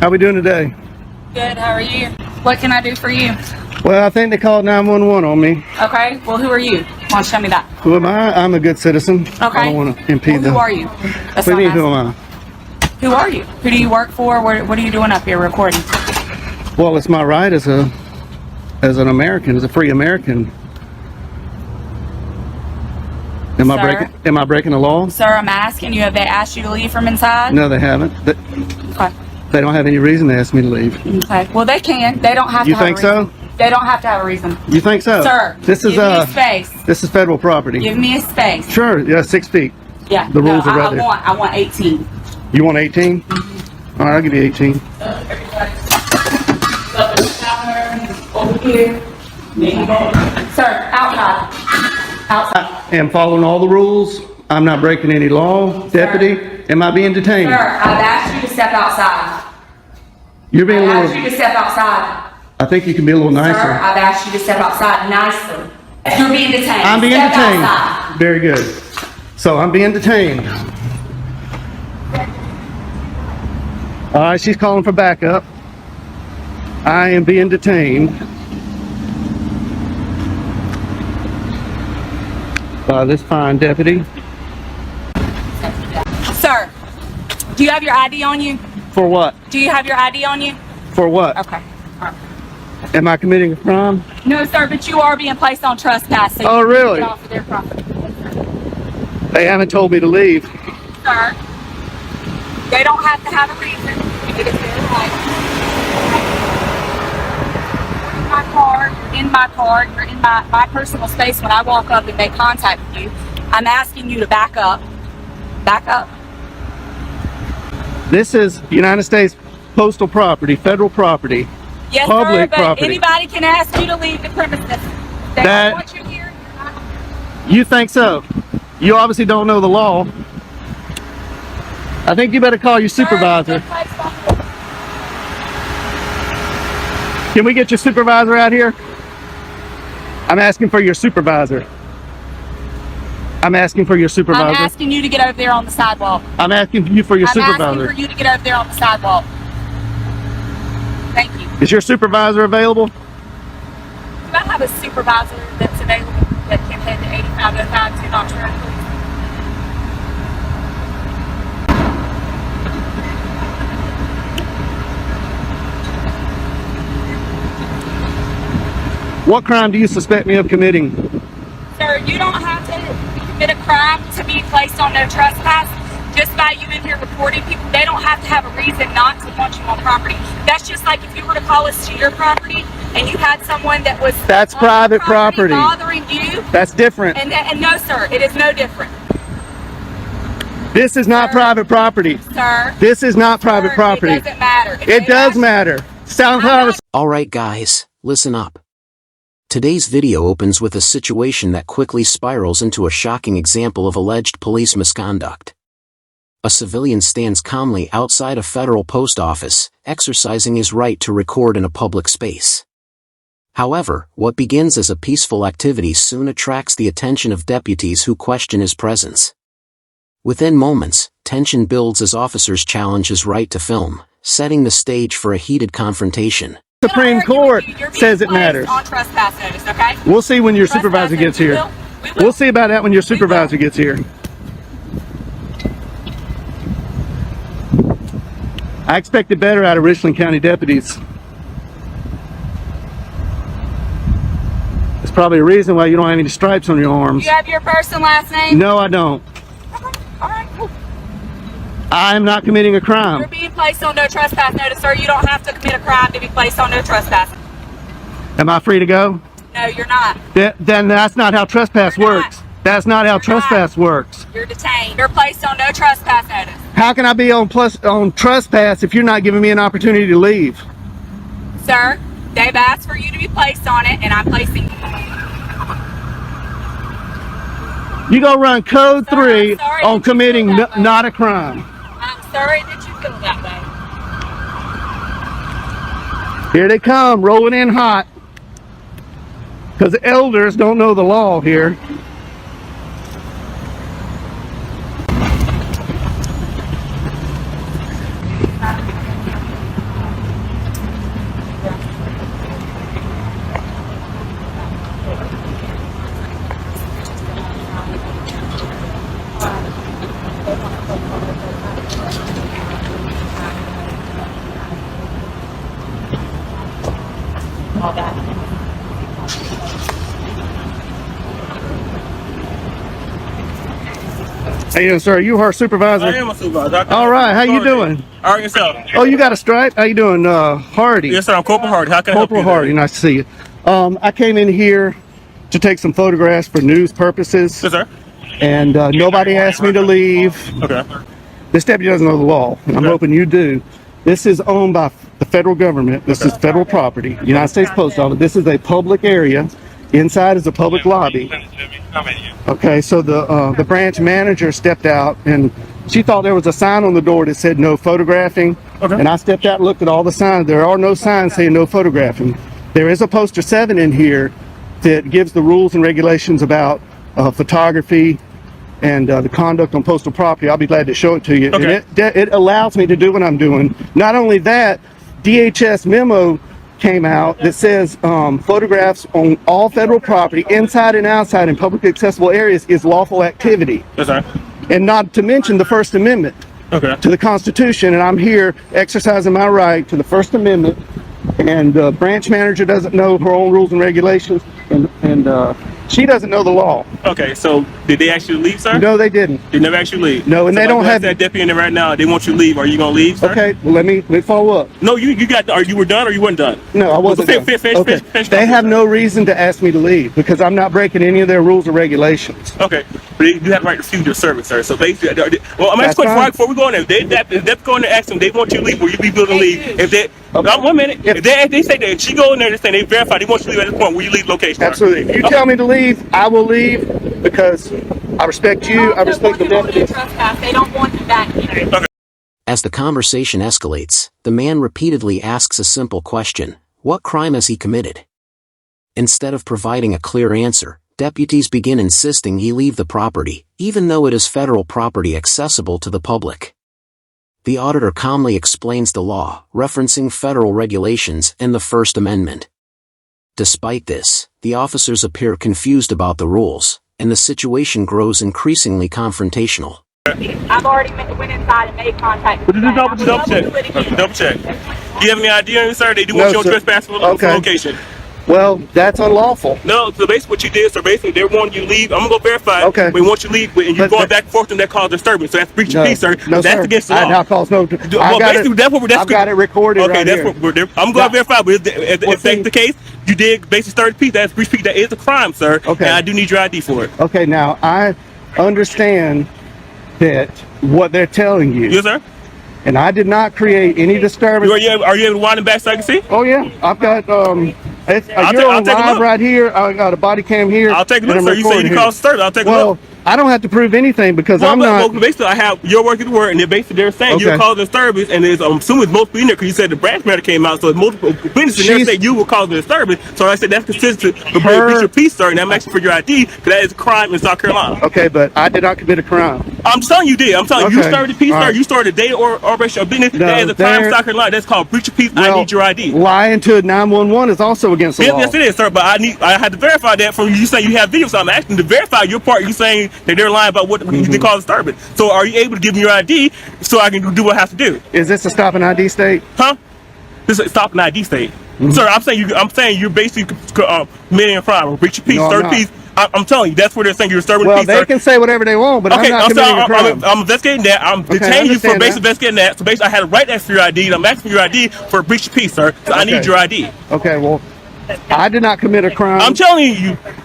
How we doing today? Good, how are you? What can I do for you? Well, I think they called 911 on me. Okay, well, who are you? Why don't you tell me that? Who am I? I'm a good citizen. Okay. I don't want to impede Who are you? What do you mean, who am I? Who are you? Who do you work for? What are you doing up here recording? Well, it's my right as an American, as a free American. Am I breaking the law? Sir, I'm asking you, have they asked you to leave from inside? No, they haven't. Okay. They don't have any reason to ask me to leave. Okay. Well, they can. They don't have to You have think a reason. so? They don't have to have a reason. You think so? Sir, this is give me a space. This is federal property. Give me a space. Sure, yeah, 6 feet. Yeah. The rules are right there. I want 18. You want 18? All right, I'll give you 18. Over here. Sir, outside. Outside. I am following all the rules. I'm not breaking any law. Deputy, am I being detained? Sir, I've asked you to step outside. You're being a I've little... asked you to step outside. I think you can be a little nicer. Sir, I've asked you to step outside nicely. You're being detained. I'm being step detained. Outside. Very good. So I'm being detained. All right, she's calling for backup. I am being detained by this fine deputy. Sir, do you have your ID on you? For what? Do you have your ID on you? For what? Okay. All right. Am I committing a crime? No, sir, but you are being placed on trespass. So Oh, you really? Get off of their property. They haven't told me to leave. Sir, they don't have to have a reason. It is their right. You're in my car, you're in my personal space. When I walk up and make contact with you, I'm asking you to back up. Back up. This is United States postal property, federal property, Yes, public sir, but property. anybody can ask you to leave the premises. They That- don't want you here. You think so? You obviously don't know the law. I think you better call your supervisor. Can we get your supervisor out here? I'm asking for your supervisor. I'm asking for your supervisor. I'm asking you to get over there on the sidewalk. I'm asking you for your I'm supervisor. asking for you to get over there on the sidewalk. Thank you. Is your supervisor available? Do I have a supervisor that's available that can head to 8505 to Dr. Please? What crime do you suspect me of committing? Sir, you don't have to commit a crime to be placed on no trespass. Just by you in here reporting people, they don't have to have a reason not to want you on property. That's just like if you were to call us to your property and you had someone that was That's private property bothering you. That's different. And no, sir, it is no different. This is not private property. Sir. This is not private property. It doesn't matter. It does matter. SoundCloud. Alright guys, listen up. Today's video opens with a situation that quickly spirals into a shocking example of alleged police misconduct. A civilian stands calmly outside a federal post office, exercising his right to record in a public space. However, what begins as a peaceful activity soon attracts the attention of deputies who question his presence. Within moments, tension builds as officers challenge his right to film, setting the stage for a heated confrontation. Supreme Court says it matters. On trespass notice, okay? We'll see when your supervisor gets here. We'll see about that when your supervisor gets here. I expected better out of Richland County deputies. There's probably a reason why you don't have any stripes on your arms. You have your first and last name? No, I don't. All right, cool. I am not committing a You're crime. being placed on no trespass notice, sir. You don't have to commit a crime to be placed on no trespass. Am I free to go? No, you're not. Then that's not how trespass You're not. works. That's not how trespass works. You're detained. You're placed on no trespass notice. How can I be on trespass if you're not giving me an opportunity to leave? Sir, they've asked for you to be placed on it, and I'm placing you. You go run code 3 I'm sorry on that you committing feel that way. not a crime. I'm sorry that you feel that way. Here they come, rolling in hot. Because the elders don't know the law here. How you doing, sir? Are you her supervisor? I am a supervisor. All right. How you doing? All right, yourself. Oh, you got a stripe? How you doing, Hardy? Yes, sir. I'm Corporal Hardy. How can I help Corporal you? Hardy. Nice to see you. I came in here to take some photographs for news purposes. Yes, sir. And nobody asked me to leave. Okay. This deputy doesn't know the law, and I'm hoping you do. This is owned by the federal government. This is federal property. United States Post Office. This is a public area. Inside is a public lobby. Okay, so the branch manager stepped out, and she thought there was a sign on the door that said no photographing. Okay. And I stepped out and looked at all the signs. There are no signs saying no photographing. There is a poster 7 in here that gives the rules and regulations about photography and the conduct on postal property. I'll be glad to show it to you. Okay. And it allows me to do what I'm doing. Not only that, DHS memo came out that says photographs on all federal property, inside and outside in publicly accessible areas, is lawful activity. Yes, sir. And not to mention the First Amendment Okay. to the Constitution. And I'm here exercising my right to the First Amendment. And the branch manager doesn't know her own rules and regulations, and she doesn't know the law. Okay. So did they actually leave, sir? No, they didn't. They never actually leave. No, and so they don't have that deputy in there right now. They want you to leave. Are you gonna leave, sir? Okay, well, let me follow up. No, you got. Are you were done or you weren't done? No, I wasn't. Finish, done. finish, Okay. finish, They have no reason to ask me to leave because I'm not breaking any of their rules or regulations. Okay, but you have the right to refuse your service, sir. So basically, well, I'm asking a question fine. before we go in there. If they go in there, ask them, they want you to leave, will you be willing to leave? If they, Okay. 1 minute, if they say that she go in there and say they verify, they want you to leave at this point, will you leave location? sir? Absolutely. If you tell me to leave, I will leave because I respect you. I respect the deputy. They don't want you back here. As the conversation escalates, the man repeatedly asks a simple question: what crime has he committed? Instead of providing a clear answer, deputies begin insisting he leave the property, even though it is federal property accessible to the public. The auditor calmly explains the law, referencing federal regulations and the First Amendment. Despite this, the officers appear confused about the rules, and the situation grows increasingly confrontational. I've already went inside and made contact with Just them. double check. Double check. Do you have any idea, sir? They do No, want you on sir. trespass for Okay. location. Well, that's unlawful. No, so basically what you did, so basically they want you to leave. I'm gonna go verify. Okay. We want you to leave, and you're But- going back and forth, and that causes disturbance. So that's breach of peace, sir. No, That's sir. against the law. I cause no. Well, I've got basically, it, that's what we're. I've got it recorded Okay, right that's here. what we're. I'm going to verify, but if Well, that's see- the case, you did basically start the peace. That's breach of peace. That is a crime, sir. Okay. And I do need your ID for it. Okay, now I understand that what they're telling you, Yes, sir. and I did not create any disturbance. Are you able to wind it back so I can see? Oh yeah, I've got it's, I'll you're I'll on take a live look. right here. I got a body cam here. I'll take a and look, I'm sir. You say recording you here. caused disturbance. I'll take a Well, look. I don't have to prove anything because I'm but not. basically, I have your word to the word, and they're saying you're Okay. causing disturbance, and I'm assuming it's multiple in there because you said the branch matter came out, so it's multiple witnesses in there She's- saying you were causing disturbance. So I said that's consistent with Her- breach of peace, sir, and I'm asking for your ID because that is a crime in South Carolina. Okay, but I did not commit a crime. I'm telling you did. I'm telling you, you Okay. started the peace, All sir. right. You started a day or operation of business. No, that is a crime in there- South Carolina. That's called breach of peace. I Well, need your ID. Lying to 911 is also against the law. Yes, it is, sir. But I had to verify that from you saying you have video. So I'm asking to verify your part. You saying that they're lying about what they call disturbance. So are you able to give me your ID so I can do what I have to do? Is this a stop and ID state? Huh? This is stop an ID state. Mm-hmm. Sir, I'm saying you're basically committing a crime or breach of peace, No, I'm third not. peace. I'm telling you, that's where they're saying you're disturbing Well, peace, they sir. can say whatever they want, but Okay, I'm not committing a crime. I'm investigating that. I'm Okay, I detaining you for understand basically that. investigating that. So basically, I had a right to ask for your ID, and I'm asking for your ID for a breach of peace, sir. So I need Okay. your ID. Okay, well, I did not commit a crime. I'm telling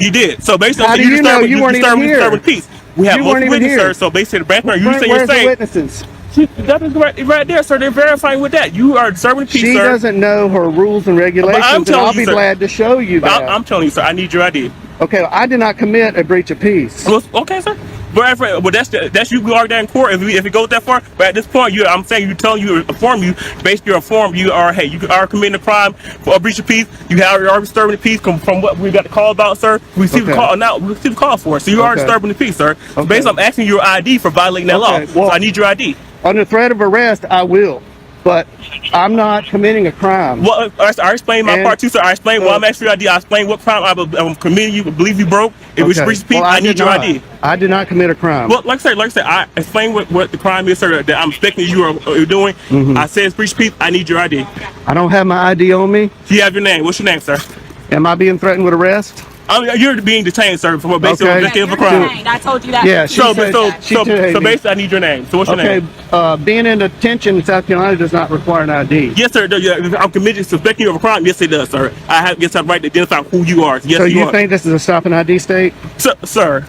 you did. So basically, How do you know? You weren't even here. disturbing peace. We have You weren't multiple even witnesses, here. sir. So basically, the branch man, you Where's saying you're the saying witnesses? that is right there, sir. They're verifying with that. You are disturbing peace, She sir. doesn't know her rules and regulations, and telling I'll you, be sir. glad to show you that. I'm telling you, sir. I need your ID. Okay, I did not commit a breach of peace. Well, okay, sir. But that's you argue that in court if it goes that far. But at this point, I'm saying you inform you, basically inform you are committing a crime for a breach of peace. You are disturbing the peace from what we got the call about, sir. We received the call now. We received the call for it. So you are Okay. disturbing the peace, sir. So Okay. basically, I'm asking your ID for violating that law. Okay, well- So I need your ID. Under threat of arrest, I will, but I'm not committing a crime. Well, I explained my And- part too, sir. I explained why I'm asking for your ID. I explained what crime I'm committing. You believe you broke. It was Okay. breach of peace. Well, I did need your not. ID. I did not commit a crime. Well, like I said, I explained what the crime is, sir, that I'm expecting you are doing. Mm-hmm. I said it's breach of peace. I need your ID. I don't have my ID on me. Do you have your name? What's your name, sir? Am I being threatened with arrest? You're being detained, sir, for based on Okay. investigative You're crime. detained. I told you that. Yeah, she So, said so, that. She so, detained so me. basically, I need your name. So what's your Okay, name? being in detention in South Carolina does not require an ID. Yes, sir. Yeah, I'm committed to suspecting you of a crime. Yes, it does, sir. I have yes, I have right to identify who you are. Yes, So you you are. think this is a stop and ID state? Sir,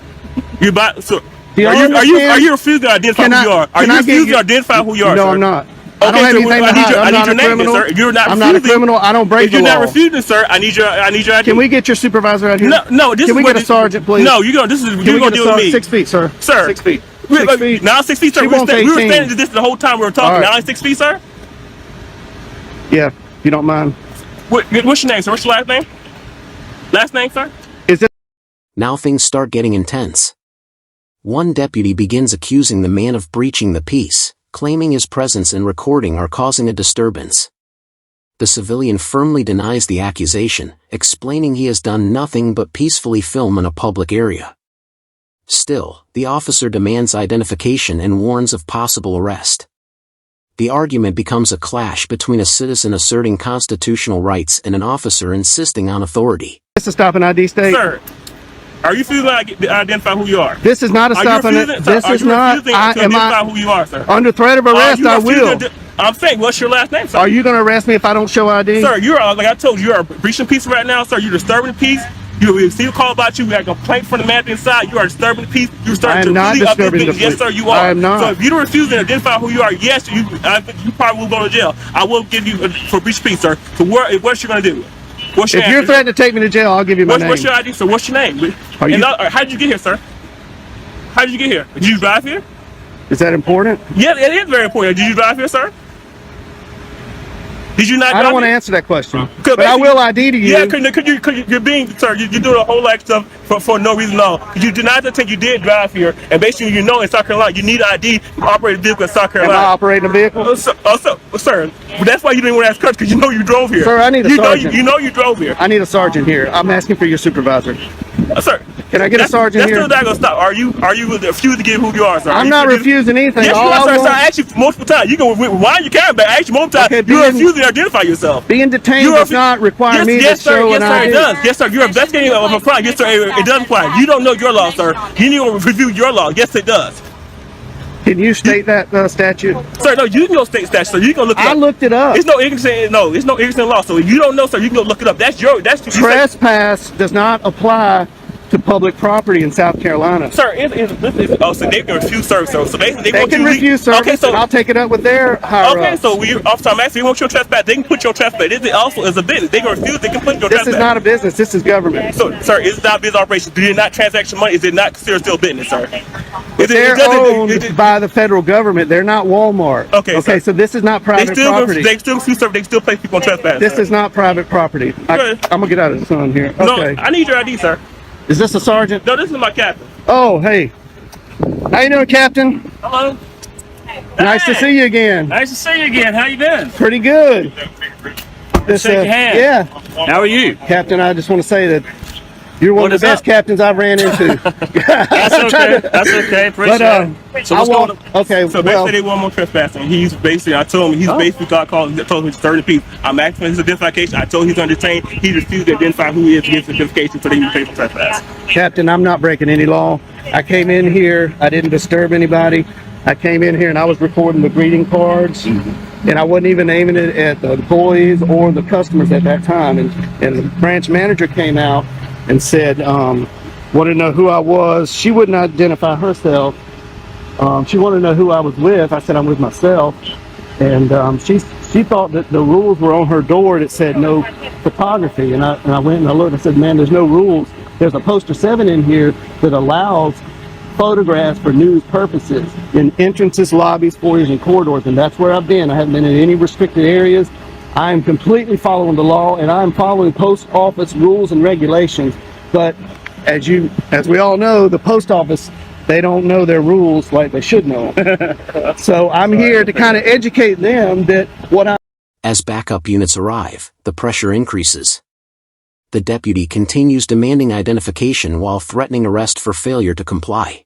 you about so. Do you Are you understand? refusing to identify Can who you are? Are can you I get refusing to your- identify who you are? No, sir? I'm not. I don't Okay, have so anything to I need hide. your, I'm I need not your a name, criminal. sir. You're not I'm refusing. not a criminal. I don't break If the you're law. not refusing, sir, I need your ID. Can we get your supervisor out here? No. This Can is we what get a sergeant, please? No, you're gonna. This is Can you're we gonna get a deal with sergeant? me, 6 feet, sir. sir. 6 feet. Wait, 6 feet. Now 6 feet, sir. She We were wants standing 18. to this the whole time we were talking. All right. Now 6 feet, sir. Yeah, if you don't mind. What's your name, sir? What's your last name? Last name, sir. Is it? Now things start getting intense. One deputy begins accusing the man of breaching the peace, claiming his presence and recording are causing a disturbance. The civilian firmly denies the accusation, explaining he has done nothing but peacefully film in a public area. Still, the officer demands identification and warns of possible arrest. The argument becomes a clash between a citizen asserting constitutional rights and an officer insisting on authority. This is a stop and ID state? Sir, are you refusing to identify who you are? This is not a stop and ID. This is not. To identify who you are, sir? Under threat of arrest, I will. I'm saying, what's your last name, sir? Are you going to arrest me if I don't show ID? Sir, you're like I told you, you are breaching peace right now, sir. You're disturbing the peace. You receive a call about you. We have a complaint from the man inside. You are disturbing the peace. You're starting I am to not really disturbing the Yes, peace. sir, you are. I am not. So if you don't refuse to identify who you are, yes, you probably will go to jail. I will give you for breach of peace, sir. So what's you gonna do? What's your If you're threatening to take me to jail, I'll give you my name. What's your ID, sir? What's your name? Are you- How did you get here, sir? How did you get here? Did you drive here? Is that important? Yeah, it is very important. Did you drive here, sir? Did you not? I don't want to here? answer that question. 'Cause But I will ID to you. Yeah, because you're being, sir, you're doing a whole lot of stuff for no reason at all. You did not think you did drive here, and basically, you know, in South Carolina, you need ID to operate a vehicle in South Am I Carolina. operating a vehicle? Sir, that's why you didn't want to ask questions, because you know you drove here. Sir, I need a sergeant. You know you drove here. I need a sergeant here. I'm asking for your supervisor. Sir, Can I get a sergeant here? That's still not gonna stop. Are you refusing to give who you are, sir? I'm not refusing anything. Yes, you All are, I sir. want- I asked you multiple times. You can rewind your camera back. I asked you multiple times. Okay, You're being- refusing to identify yourself. Being detained does not require me to yes, sir. show Yes, an sir. It ID. does. Yes, sir. You're investigating of a crime. Yes, sir. It does apply. You don't know your law, sir. You need to review your law. Yes, it does. Can you state that statute? Sir, no, you can go state statute, sir. You can look it up. I looked it up. It's no ignorance law. So if you don't know, sir, you can go look it up. That's Trespass does not apply to public property in South Carolina. Sir, so they can refuse service. So basically, They can refuse service, Okay, so and I'll take it up with their higher okay, ups. so officer, I'm asking you want your trespass. They can put your trespass. It also is a business. They can refuse. They can put your This trespass. is not a business. This is government. So, sir, is not a business operation. Do you not transaction money? Is it not considered still business, sir? They're owned by the federal government. They're not Walmart. Okay, Okay. sir. So this is not private property. They still refuse service. They still place people on trespass. This sir. is not private property. Good. I'm gonna get out of the sun here. No, Okay. I need your ID, sir. Is this a sergeant? No, this is my captain. Oh, hey. How you doing, Captain? Hello. Nice to see you again. Nice to see you again. How you been? Pretty good. This, Shake your hand. Yeah, How are you? Captain. I just want to say that you're one What of is the best up? captains I've ran into. That's okay. That's okay. Appreciate it. So I what's going want. on? Okay. So well, basically, they want more trespassing. He's basically, I told him, he's basically got called, told him he's 30 people. I'm asking for his identification. I told him he's under detained. He refused to identify who he is to get his identification, so they can pay for trespass. Captain, I'm not breaking any law. I came in here. I didn't disturb anybody. I came in here and I was recording the greeting cards, and I wasn't even aiming it at the employees or the customers at that time. And the branch manager came out and said, wanted to know who I was. She wouldn't identify herself. She wanted to know who I was with. I said I'm with myself, and she thought that the rules were on her door that said no photography. And I went and I looked. I said, man, there's no rules. There's a poster 7 in here that allows photographs for news purposes in entrances, lobbies, foyers, and corridors, and that's where I've been. I haven't been in any restricted areas. I am completely following the law, and I'm following post office rules and regulations. But as we all know, the post office, they don't know their rules like they should know. So I'm here to kind of educate them that what I. As backup units arrive, the pressure increases. The deputy continues demanding identification while threatening arrest for failure to comply.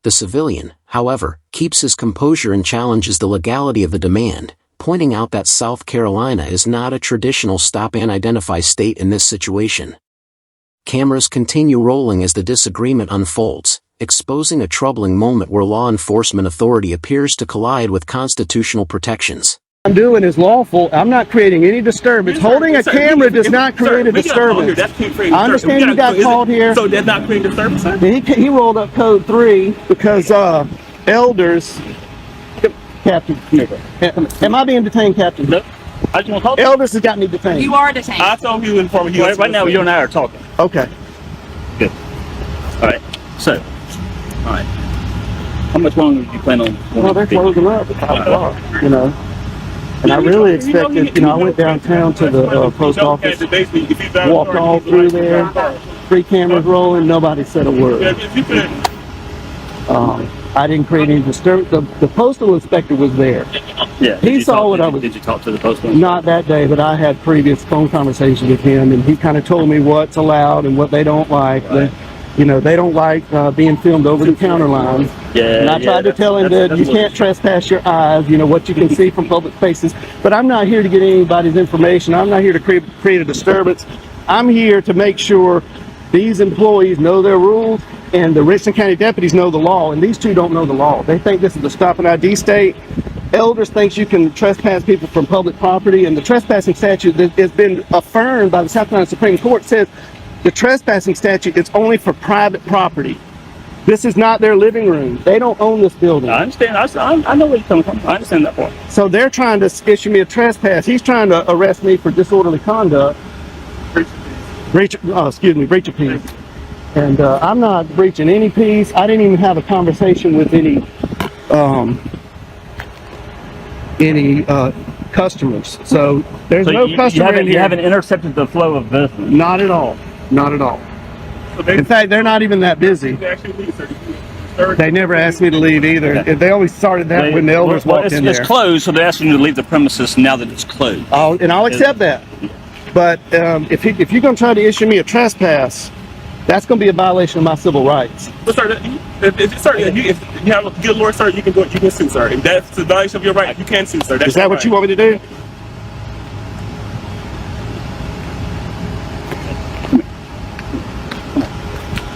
The civilian, however, keeps his composure and challenges the legality of the demand, pointing out that South Carolina is not a traditional stop and identify state in this situation. Cameras continue rolling as the disagreement unfolds, exposing a troubling moment where law enforcement authority appears to collide with constitutional protections. I'm doing is lawful. I'm not creating any disturbance. Holding a camera does not create a disturbance. I understand you got called here. So that's not creating disturbance, sir? He rolled up code 3 because elders. Captain, am I being detained, Captain? Nope. I just want to talk to you. Elders has got me detained. You are detained. I told you in front of you. Right now, you and I are talking. Okay. Good. All right. So, all right. How much longer do you plan on? Well, they're closing up at 5 o'clock, you know. And I really expected, I went downtown to the post office, walked all through there, 3 cameras rolling, nobody said a word. I didn't create any disturbance. The postal inspector was there. Yeah. He saw what I was. Did you talk to the postal? Not that day, but I had previous phone conversations with him, and he kind of told me what's allowed and what they don't like. Right. They don't like being filmed over the counter line. Yeah. And I tried to tell him that you can't trespass your eyes, what you can see from public spaces. But I'm not here to get anybody's information. I'm not here to create a disturbance. I'm here to make sure these employees know their rules and the Richland County deputies know the law, and these two don't know the law. They think this is a stop and ID state. Elders thinks you can trespass people from public property, and the trespassing statute that has been affirmed by the South Carolina Supreme Court says the trespassing statute is only for private property. This is not their living room. They don't own this building. I understand. I know where you're coming from. I understand that part. So they're trying to issue me a trespass. He's trying to arrest me for disorderly conduct. Breach of peace. And I'm not breaching any peace. I didn't even have a conversation with any customers. So there's no customer in here. You haven't intercepted the flow of business. Not at all. Not at all. In fact, they're not even that busy. They never asked me to leave either. Okay. They always started that when the elders walked in there. It's closed, so they're asking you to leave the premises now that it's closed. I'll accept that. But if you're going to try to issue me a trespass, that's going to be a violation of my civil rights. But sir, if you have a good lawyer, sir, you can sue, sir. If that's a violation of your right, you can sue, sir. Is that what you want me to do?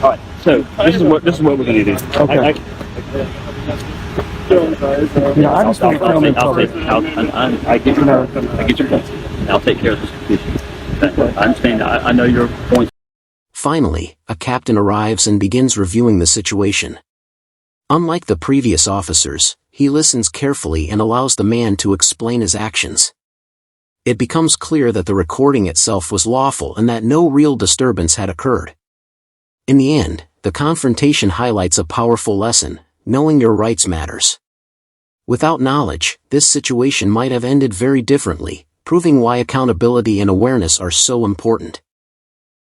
All right. So this is what we're going to do. Okay. I just want to tell me I get your point. I'll take care of this issue. I understand. I know your point. Finally, a captain arrives and begins reviewing the situation. Unlike the previous officers, he listens carefully and allows the man to explain his actions. It becomes clear that the recording itself was lawful and that no real disturbance had occurred. In the end, the confrontation highlights a powerful lesson: knowing your rights matters. Without knowledge, this situation might have ended very differently, proving why accountability and awareness are so important.